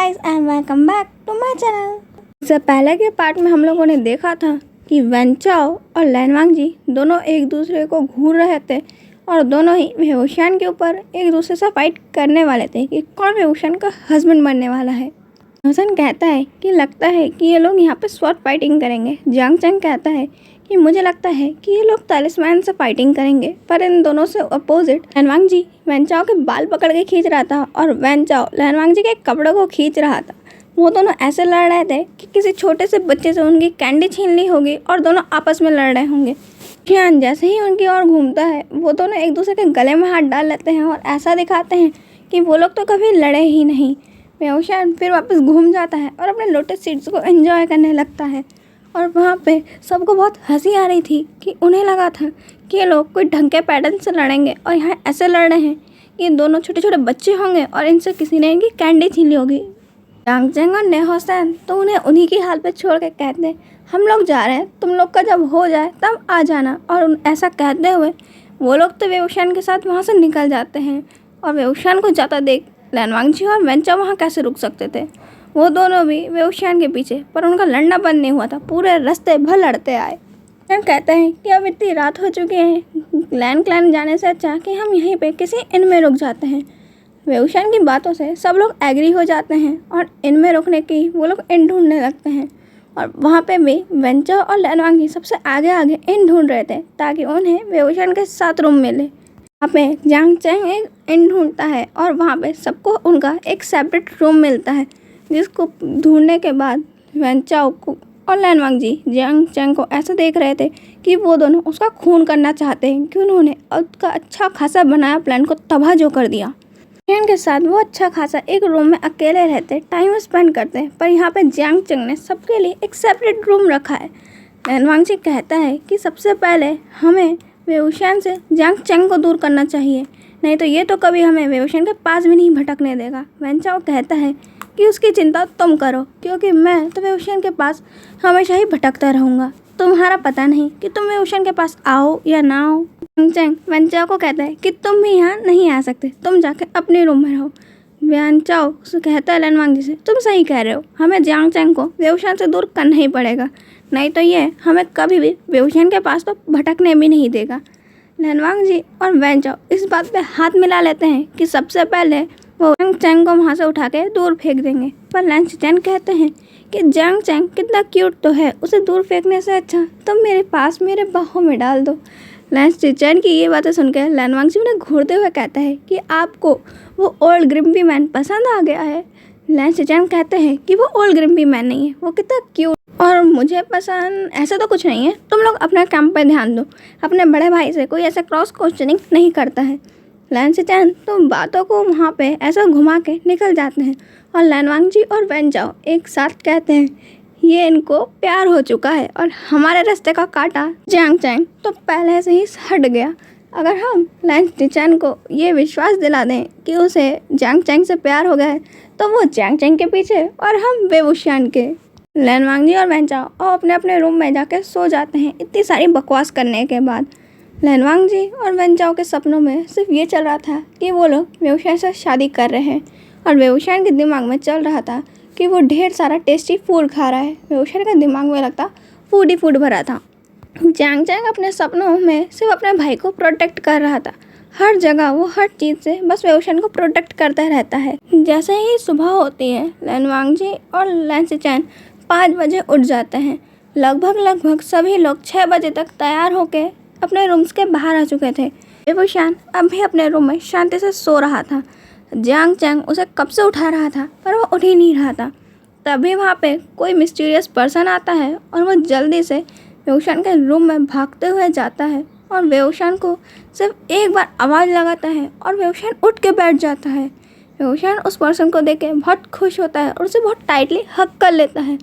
Guys and welcome back to my channel. इससे पहले के पार्ट में हम लोगों ने देखा था कि वैन चाओ और लैन वांगजी दोनों एक दूसरे को घूर रहे थे और दोनों ही वेओशान के ऊपर एक दूसरे से फाइट करने वाले थे कि कौन वेओशान का हस्बैंड बनने वाला है। हसन कहता है कि लगता है कि ये लोग यहाँ पे स्वॉर्ड फाइटिंग करेंगे। जियांग चैंग कहता है कि मुझे लगता है कि ये लोग तालिस्मैन से फाइटिंग करेंगे, पर इन दोनों से अपोजिट लैन वांगजी वैन चाओ के बाल पकड़ के खींच रहा था और वैन चाओ लैन वांगजी के कपड़ों को खींच रहा था। वो दोनों ऐसे लड़ रहे थे कि किसी छोटे से बच्चे से उनकी कैंडी छीन ली होगी और दोनों आपस में लड़ रहे होंगे। जियान जैसे ही उनकी ओर घूमता है वो दोनों एक दूसरे के गले में हाथ डाल लेते हैं और ऐसा दिखाते हैं कि वो लोग तो कभी लड़े ही नहीं। वेओशान फिर वापस घूम जाता है और अपने लोटस सीड्स को एंजॉय करने लगता है और वहाँ पे सबको बहुत हंसी आ रही थी कि उन्हें लगा था कि ये लोग कोई ढंग के पैटर्न से लड़ेंगे और यहाँ ऐसे लड़ रहे हैं कि दोनों छोटे छोटे बच्चे होंगे और इनसे किसी ने इनकी कैंडी छीन ली होगी। जियांग चैंग और नेहोसन तो उन्हें उन्हीं की हाल पे छोड़ के कहते हैं हम लोग जा रहे हैं, तुम लोग का जब हो जाए तब आ जाना। और ऐसा कहते हुए वो लोग तो वेओशान के साथ वहाँ से निकल जाते हैं और वेओशान को जाता देख लैन वांगजी और वैन चाओ वहाँ कैसे रुक सकते थे। वो दोनों भी वेओशान के पीछे, पर उनका लड़ना बंद नहीं हुआ था, पूरे रास्ते भर लड़ते आए। कहते हैं कि अब इतनी रात हो चुकी है, लैन क्लैन जाने से अच्छा कि हम यहीं पे किसी इन में रुक जाते हैं। वेओशान की बातों से सब लोग एग्री हो जाते हैं और इन में रुकने की वो लोग इन ढूंढने लगते हैं और वहाँ पे भी वैन चाओ और लैन वांगजी सबसे आगे आगे इन ढूंढ रहे थे ताकि उन्हें वेओशान के साथ रूम मिले। वहाँ पे जियांग चैंग एक इन ढूंढता है और वहाँ पे सबको उनका एक सेपरेट रूम मिलता है, जिसको ढूंढने के बाद वैन चाओ को और लैन वांगजी जियांग चैंग को ऐसा देख रहे थे कि वो दोनों उसका खून करना चाहते हैं कि उन्होंने उसका अच्छा खासा बनाया प्लान को तबाह जो कर दिया। जियांग के साथ वो अच्छा खासा एक रूम में अकेले रहते, टाइम स्पेंड करते हैं, पर यहाँ पे जियांग चैंग ने सबके लिए एक सेपरेट रूम रखा है। लैन वांगजी कहता है कि सबसे पहले हमें वेओशान से जियांग चैंग को दूर करना चाहिए, नहीं तो ये तो कभी हमें वेओशान के पास भी नहीं भटकने देगा। वैन चाओ कहता है कि उसकी चिंता तुम करो, क्योंकि मैं तो वेओशान के पास हमेशा ही भटकता रहूँगा। तुम्हारा पता नहीं कि तुम वेओशान के पास आओ या ना आओ। जियांग चैंग वैन चाओ को कहता है कि तुम भी यहाँ नहीं आ सकते, तुम जाके अपने रूम में रहो। वैन चाओ कहता है लैन वांगजी से तुम सही कह रहे हो, हमें जियांग चैंग को वेओशान से दूर करना ही पड़ेगा, नहीं तो ये हमें कभी भी वेओशान के पास तो भटकने भी नहीं देगा। लैन वांगजी और वैन चाओ इस बात पे हाथ मिला लेते हैं कि सबसे पहले वो जियांग चैंग को वहाँ से उठा के दूर फेंक देंगे, पर लैन चैंग कहते हैं कि जियांग चैंग कितना क्यूट तो है, उसे दूर फेंकने से अच्छा तुम मेरे पास मेरे बाहों में डाल दो। लैन चैंग की ये बातें सुनकर लैन वांगजी उन्हें घूरते हुए कहता है कि आपको वो ओल्ड ग्रिम्पी मैन पसंद आ गया है। लैन चैंग कहते हैं कि वो ओल्ड ग्रिम्पी मैन नहीं है, वो कितना क्यूट और मुझे पसंद ऐसा तो कुछ नहीं है, तुम लोग अपने काम पे ध्यान दो, अपने बड़े भाई से कोई ऐसा क्रॉस क्वेश्चनिंग नहीं करता है। लैन चैंग तो बातों को वहाँ पे ऐसा घुमा के निकल जाते हैं और लैन वांगजी और वैन चाओ एक साथ कहते हैं ये इनको प्यार हो चुका है और हमारे रास्ते का कांटा जियांग चैंग तो पहले से ही हट गया। अगर हम लैन चैंग को ये विश्वास दिला दें कि उसे जियांग चैंग से प्यार हो गया है तो वो जियांग चैंग के पीछे और हम वेओशान के। लैन वांगजी और वैन चाओ और अपने अपने रूम में जाकर सो जाते हैं। इतनी सारी बकवास करने के बाद लैन वांगजी और वैन चाओ के सपनों में सिर्फ ये चल रहा था कि वो लोग वेओशान से शादी कर रहे हैं और वेओशान के दिमाग में चल रहा था कि वो ढेर सारा टेस्टी फूड खा रहा है। वेओशान के दिमाग में लगता फूड ही फूड भरा था। जियांग चैंग अपने सपनों में सिर्फ अपने भाई को प्रोटेक्ट कर रहा था, हर जगह वो हर चीज़ से बस वेओशान को प्रोटेक्ट करता रहता है। जैसे ही सुबह होती है लैन वांगजी और लैन चैंग 5 बजे उठ जाते हैं। लगभग सभी लोग 6 बजे तक तैयार होकर अपने रूम्स के बाहर आ चुके थे। वेओशान अब भी अपने रूम में शांति से सो रहा था। जियांग चैंग उसे कब से उठा रहा था पर वो उठ ही नहीं रहा था। तभी वहाँ पे कोई मिस्टीरियस पर्सन आता है और वो जल्दी से वेओशान के रूम में भागते हुए जाता है और वेओशान को सिर्फ एक बार आवाज़ लगाता है और वेओशान उठ के बैठ जाता है। वेओशान उस पर्सन को देख के बहुत खुश होता है और उसे बहुत टाइटली हग कर लेता है।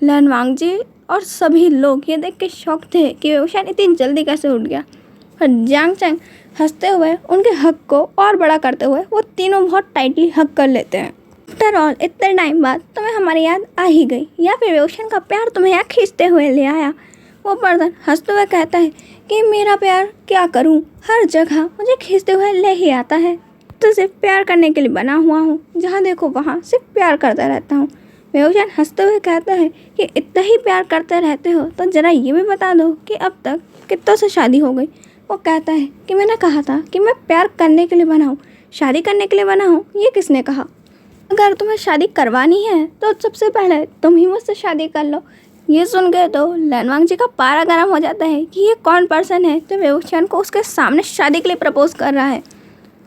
लैन वांगजी और सभी लोग ये देख के शॉक थे कि वेओशान इतनी जल्दी कैसे उठ गया। और जियांग चैंग हंसते हुए उनके हक को और बड़ा करते हुए वो तीनों बहुत टाइटली हक कर लेते हैं। आफ्टर ऑल इतने टाइम बाद तुम्हें हमारी याद आ ही गई, या फिर वेओशान का प्यार तुम्हें यहाँ खींचते हुए ले आया। वो पर्सन हंसते हुए कहता है कि मेरा प्यार क्या करूँ, हर जगह मुझे खींचते हुए ले ही आता है। तो सिर्फ प्यार करने के लिए बना हुआ हूँ, जहाँ देखो वहाँ सिर्फ प्यार करता रहता हूँ। वेहुशान हंसते हुए कहता है कि इतना ही प्यार करते रहते हो तो ज़रा ये भी बता दो कि अब तक कितनों से शादी हो गई। वो कहता है कि मैंने कहा था कि मैं प्यार करने के लिए बना हूँ, शादी करने के लिए बना हूँ, ये किसने कहा? अगर तुम्हें शादी करवानी है तो सबसे पहले तुम ही मुझसे शादी कर लो। ये सुन के तो लैनवांग जी का पारा गर्म हो जाता है कि ये कौन पर्सन है जो वेहुशान को उसके सामने शादी के लिए प्रपोज कर रहा है।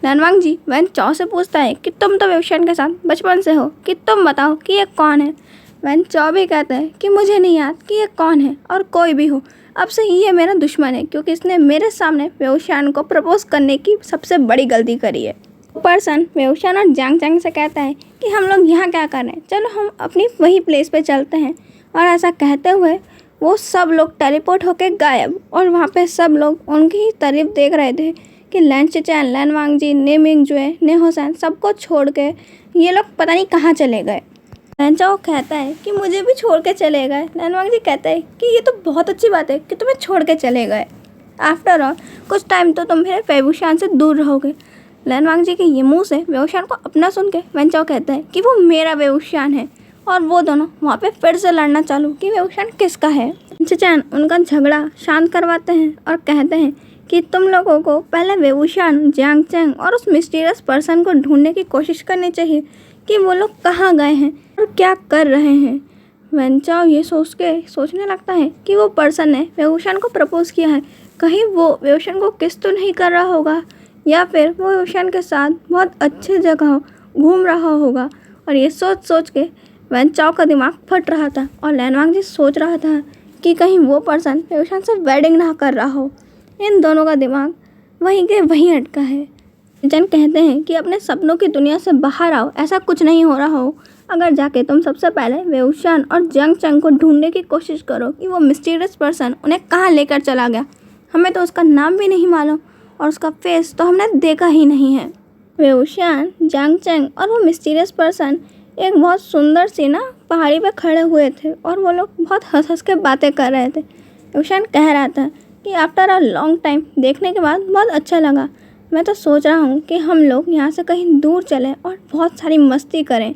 लैनवांग जी वैन चाओ से पूछता है कि तुम तो वेहुशान के साथ बचपन से हो, कि तुम बताओ कि ये कौन है। वैन चाओ भी कहता है कि मुझे नहीं याद कि ये कौन है, और कोई भी हो अब से ये मेरा दुश्मन है, क्योंकि इसने मेरे सामने वेहुशान को प्रपोज करने की सबसे बड़ी गलती करी है। पर्सन वेहुशान और जांग चैंग से कहता है कि हम लोग यहाँ क्या कर रहे हैं, चलो हम अपनी वही प्लेस पे चलते हैं। और ऐसा कहते हुए वो सब लोग टेलीपोर्ट होके गायब, और वहाँ पे सब लोग उनकी ही तारीफ देख रहे थे कि लैन चिचैन, लैनवांग जी, ने मिंगजुए, ने होसैन सबको छोड़ के ये लोग पता नहीं कहाँ चले गए। लैन चाओ कहता है कि मुझे भी छोड़ के चले गए। लैनवांग जी कहता है कि ये तो बहुत अच्छी बात है कि तुम्हें छोड़ के चले गए। आफ्टर ऑल कुछ टाइम तो तुम मेरे वेहुशान से दूर रहोगे। लैनवांग जी के ये मुँह से वेहुशान को अपना सुन के वैन चाओ कहता है कि वो मेरा वेहुशान है, और वो दोनों वहाँ पे फिर से लड़ना चालू कि वेहुशान किसका है। चिचैन उनका झगड़ा शांत करवाते हैं और कहते हैं कि तुम लोगों को पहले वेहुशान, जांग चैंग और उस मिस्टीरियस पर्सन को ढूंढने की कोशिश करनी चाहिए कि वो लोग कहाँ गए हैं और क्या कर रहे हैं। वैन चाओ ये सोचने लगता है कि वो पर्सन ने वेहुशान को प्रपोज किया है, कहीं वो वेहुशान को किस तो नहीं कर रहा होगा, या फिर वो वेहुशान के साथ बहुत अच्छी जगह घूम रहा होगा। और ये सोच के वैन चाओ का दिमाग फट रहा था, और लैनवांग जी सोच रहा था कि कहीं वो पर्सन वेहुशान से वेडिंग ना कर रहा हो। इन दोनों का दिमाग वहीं के वहीं अटका है। जन कहते हैं कि अपने सपनों की दुनिया से बाहर आओ, ऐसा कुछ नहीं हो रहा हो अगर जाके तुम सबसे पहले वेहुशान और जांग चैंग को ढूंढने की कोशिश करो कि वो मिस्टीरियस पर्सन उन्हें कहाँ लेकर चला गया। हमें तो उसका नाम भी नहीं मालूम, और उसका फेस तो हमने देखा ही नहीं है। वेहुशान, जांग चैंग और वो मिस्टीरियस पर्सन एक बहुत सुंदर सी पहाड़ी पे खड़े हुए थे, और वो लोग बहुत हंस हंस के बातें कर रहे थे। वेहुशान कह रहा था कि आफ्टर अ लॉन्ग टाइम देखने के बाद बहुत अच्छा लगा। मैं तो सोच रहा हूँ कि हम लोग यहाँ से कहीं दूर चलें और बहुत सारी मस्ती करें।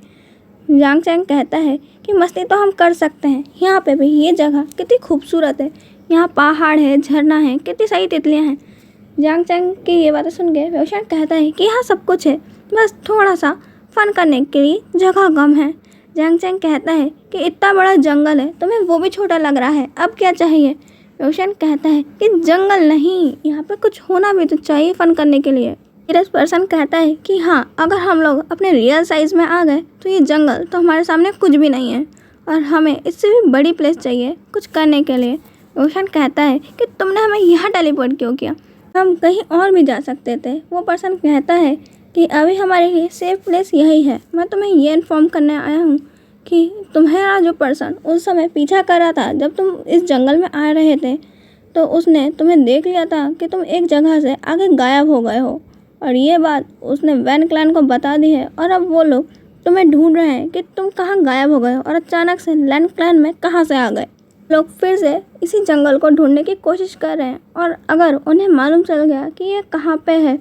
जांग चैंग कहता है कि मस्ती तो हम कर सकते हैं, यहाँ पे भी ये जगह कितनी खूबसूरत है, यहाँ पहाड़ है, झरना है, कितनी सारी तितलियाँ हैं। जांग चैंग की ये बातें सुन के वेहुशान कहता है कि यहाँ सब कुछ है, बस थोड़ा सा फन करने के लिए जगह कम है। जांग चैंग कहता है कि इतना बड़ा जंगल है, तुम्हें वो भी छोटा लग रहा है, अब क्या चाहिए। वेहुशान कहता है कि जंगल नहीं, यहाँ पे कुछ होना भी तो चाहिए फन करने के लिए। मिस्टीरियस पर्सन कहता है कि हाँ, अगर हम लोग अपने रियल साइज़ में आ गए तो ये जंगल तो हमारे सामने कुछ भी नहीं है, और हमें इससे भी बड़ी प्लेस चाहिए कुछ करने के लिए। वेहुशान कहता है कि तुमने हमें यहाँ टेलीपोर्ट क्यों किया, हम कहीं और भी जा सकते थे। वो पर्सन कहता है कि अभी हमारे लिए सेफ प्लेस यही है। मैं तुम्हें ये इन्फॉर्म करने आया हूँ कि तुम्हारा जो पर्सन उस समय पीछा कर रहा था जब तुम इस जंगल में आ रहे थे, तो उसने तुम्हें देख लिया था कि तुम एक जगह से आगे गायब हो गए हो, और ये बात उसने वैन क्लैन को बता दी है। और अब वो लोग तुम्हें ढूंढ रहे हैं कि तुम कहाँ गायब हो गए हो और अचानक से लैन क्लैन में कहाँ से आ गए। लोग फिर से इसी जंगल को ढूंढने की कोशिश कर रहे हैं, और अगर उन्हें मालूम चल गया कि ये कहाँ पे है,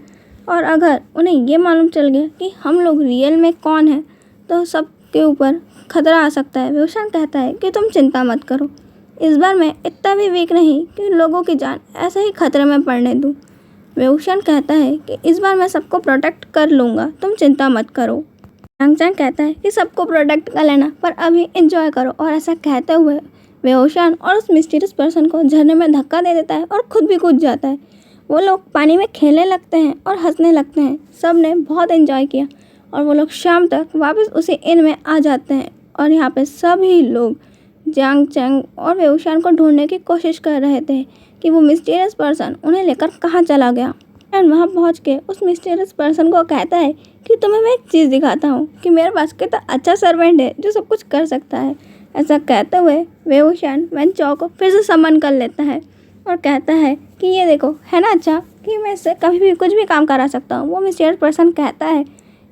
और अगर उन्हें ये मालूम चल गया कि हम लोग रियल में कौन है, तो सब के ऊपर खतरा आ सकता है। वेहुशान कहता है कि तुम चिंता मत करो, इस बार मैं इतना भी वीक नहीं कि लोगों की जान ऐसे ही खतरे में पड़ने दूँ। वेहुशान कहता है कि इस बार मैं सबको प्रोटेक्ट कर लूँगा, तुम चिंता मत करो। जांग चैंग कहता है कि सबको प्रोटेक्ट कर लेना, पर अभी एंजॉय करो। और ऐसा कहते हुए वेहुशान और उस मिस्टीरियस पर्सन को झरने में धक्का दे देता है और खुद भी कूद जाता है। वो लोग पानी में खेलने लगते हैं और हंसने लगते हैं। सब ने बहुत एंजॉय किया, और वो लोग शाम तक वापस उसी इन में आ जाते हैं। और यहाँ पे सभी लोग जांग चैंग और वेहुशान को ढूंढने की कोशिश कर रहे थे कि वो मिस्टीरियस पर्सन उन्हें लेकर कहाँ चला गया। एंड वहाँ पहुँच के उस मिस्टीरियस पर्सन को कहता है कि तुम्हें मैं एक चीज़ दिखाता हूँ कि मेरे पास कितना अच्छा सर्वेंट है जो सब कुछ कर सकता है। ऐसा कहते हुए वेहुशान वैन चाओ को फिर से समन कर लेता है और कहता है कि ये देखो, है ना अच्छा कि मैं इससे कभी भी कुछ भी काम करा सकता हूँ। वो मिस्टीरियस पर्सन कहता है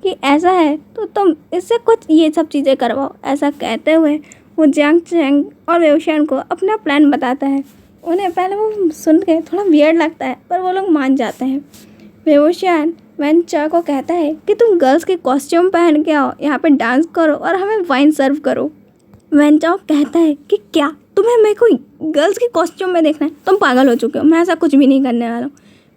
कि ऐसा है तो तुम इससे कुछ ये सब चीज़ें करवाओ। ऐसा कहते हुए वो जांग चैंग और वेहुशान को अपना प्लान बताता है। उन्हें पहले वो सुन के थोड़ा वियर्ड लगता है, पर वो लोग मान जाते हैं। वेवोशियान वैन चाओ को कहता है कि तुम गर्ल्स के कॉस्ट्यूम पहन के आओ, यहाँ पे डांस करो और हमें वाइन सर्व करो। वैन चाओ कहता है कि क्या तुम्हें मेरे को गर्ल्स के कॉस्ट्यूम में देखना है? तुम पागल हो चुके हो, मैं ऐसा कुछ भी नहीं करने वाला हूँ।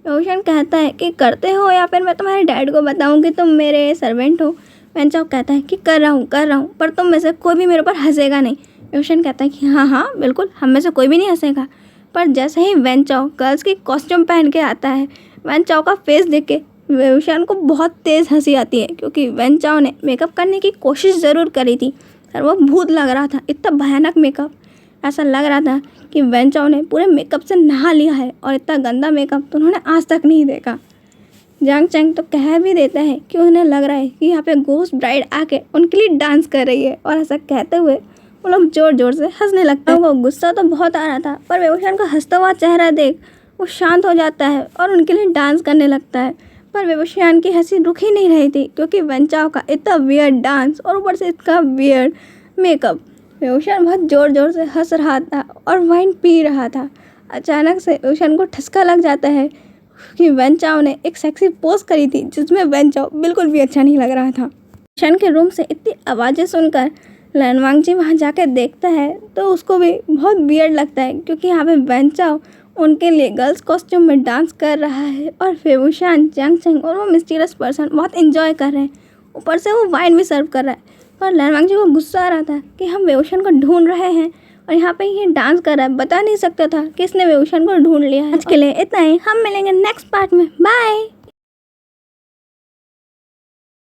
वेवोशियान कहता है कि करते हो या फिर मैं तुम्हारे डैड को बताऊँ कि तुम मेरे सर्वेंट हो। वैन चाओ कहता है कि कर रहा हूँ, पर तुम में से कोई भी मेरे ऊपर हंसेगा नहीं। वेवोशियान कहता है कि हाँ बिल्कुल, हम में से कोई भी नहीं हंसेगा। पर जैसे ही वैन चाओ गर्ल्स की कॉस्ट्यूम पहन के आता है, वैन चाओ का फेस देख के वेवोशियान को बहुत तेज़ हंसी आती है, क्योंकि वैन चाओ ने मेकअप करने की कोशिश ज़रूर करी थी और वो भूत लग रहा था। इतना भयानक मेकअप, ऐसा लग रहा था कि वैन चाओ ने पूरे मेकअप से नहा लिया है और इतना गंदा मेकअप तो उन्होंने आज तक नहीं देखा। जांग चैंग तो कह भी देता है कि उन्हें लग रहा है कि यहाँ पे गोस्ट ब्राइड आके उनके लिए डांस कर रही है, और ऐसा कहते हुए वो लोग ज़ोर ज़ोर से हंसने लगते हैं। उनको गुस्सा तो बहुत आ रहा था, पर वेवोशियान का हंसता हुआ चेहरा देख वो शांत हो जाता है और उनके लिए डांस करने लगता है। पर वेवोशियान की हंसी रुक ही नहीं रही थी, क्योंकि वैन चाओ का इतना वियर्ड डांस और ऊपर से इसका वियर्ड मेकअप। वेवोशियान बहुत ज़ोर ज़ोर से हंस रहा था और वाइन पी रहा था। अचानक से वेवोशियान को ठसका लग जाता है कि वैन चाओ ने एक सेक्सी पोज करी थी, जिसमें वैन चाओ बिल्कुल भी अच्छा नहीं लग रहा था। वेवोशियान के रूम से इतनी आवाज़ें सुनकर लैन वांगजी वहाँ जाकर देखता है तो उसको भी बहुत वियर्ड लगता है, क्योंकि यहाँ पे वैन चाओ उनके लिए गर्ल्स कॉस्ट्यूम में डांस कर रहा है और वेवोशियान, जांग चैंग और वो मिस्टीरियस पर्सन बहुत इंजॉय कर रहे हैं। ऊपर से वो वाइन भी सर्व कर रहा है। पर लैन वांगजी को गुस्सा आ रहा था कि हम वेवोशियान को ढूंढ रहे हैं और यहाँ पे ये डांस कर रहा है, बता नहीं सकता था कि इसने वेवोशियान को ढूंढ लिया है। आज के लिए इतना ही, हम मिलेंगे नेक्स्ट पार्ट में। बाय।